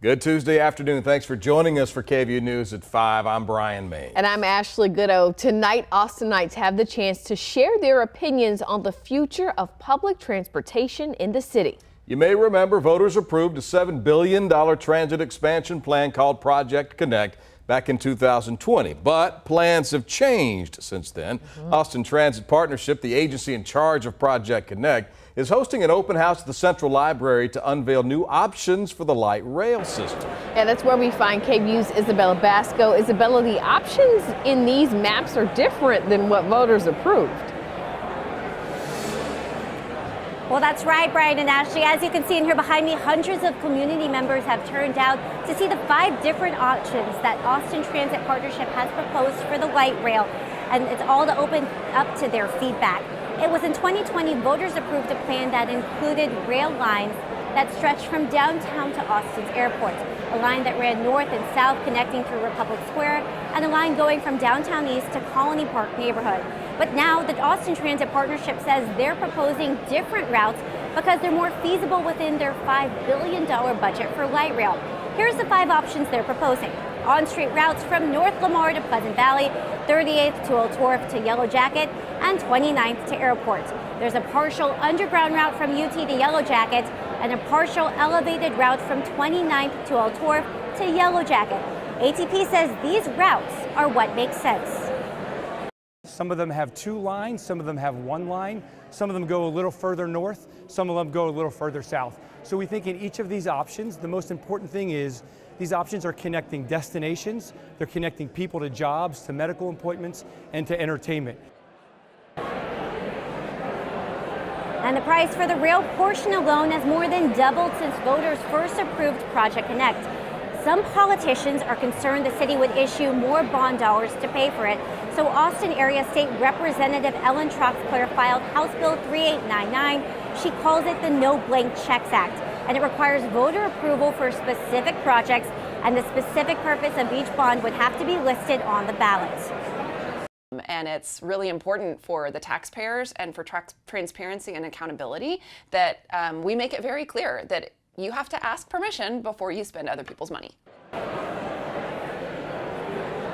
Good Tuesday afternoon. Thanks for joining us for KVUE News at 5. I'm Brian May. And I'm Ashley Goodo. Tonight, Austinites have the chance to share their opinions on the future of public transportation in the city. You may remember voters approved a $7 billion transit expansion plan called Project Connect back in 2020. But plans have changed since then. Austin Transit Partnership, the agency in charge of Project Connect, is hosting an open house at the Central Library to unveil new options for the light rail system. Yeah, that's where we find KVUE's Isabella Basco. Isabella, the options in these maps are different than what voters approved. Well, that's right, Brian and Ashley. As you can see in here behind me, hundreds of community members have turned out to see the 5 different options that Austin Transit Partnership has proposed for the light rail. And it's all to open up to their feedback. It was in 2020, voters approved a plan that included rail lines that stretched from downtown to Austin's airport, a line that ran north and south connecting through Republic Square, and a line going from downtown east to Colony Park neighborhood. But now the Austin Transit Partnership says they're proposing different routes because they're more feasible within their $5 billion budget for light rail. Here's the 5 options they're proposing. On-street routes from North Lamar to Pleasant Valley, 38th to Old Wharf to Yellow Jacket, and 29th to Airport. There's a partial underground route from UT to Yellow Jacket and a partial elevated route from 29th to Old Wharf to Yellow Jacket. ATP says these routes are what makes sense. Some of them have 2 lines, some of them have 1 line, some of them go a little further north, some of them go a little further south. So we think in each of these options, the most important thing is these options are connecting destinations, they're connecting people to jobs, to medical appointments, and to entertainment. And the price for the rail portion alone has more than doubled since voters first approved Project Connect. Some politicians are concerned the city would issue more bond dollars to pay for it. So Austin Area State Representative Ellen Troxclair filed House Bill 3899. She calls it the No Blank Checks Act, and it requires voter approval for specific projects, and the specific purpose of each bond would have to be listed on the ballot. And it's really important for the taxpayers and for transparency and accountability that we make it very clear that you have to ask permission before you spend other people's money.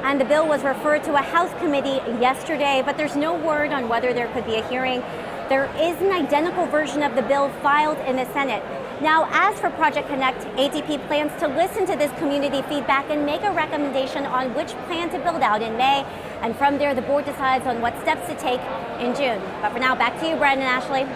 And the bill was referred to a House committee yesterday, but there's no word on whether there could be a hearing. There is an identical version of the bill filed in the Senate. Now, as for Project Connect, ATP plans to listen to this community feedback and make a recommendation on which plan to build out in May. And from there, the board decides on what steps to take in June. But for now, back to you, Brian and Ashley.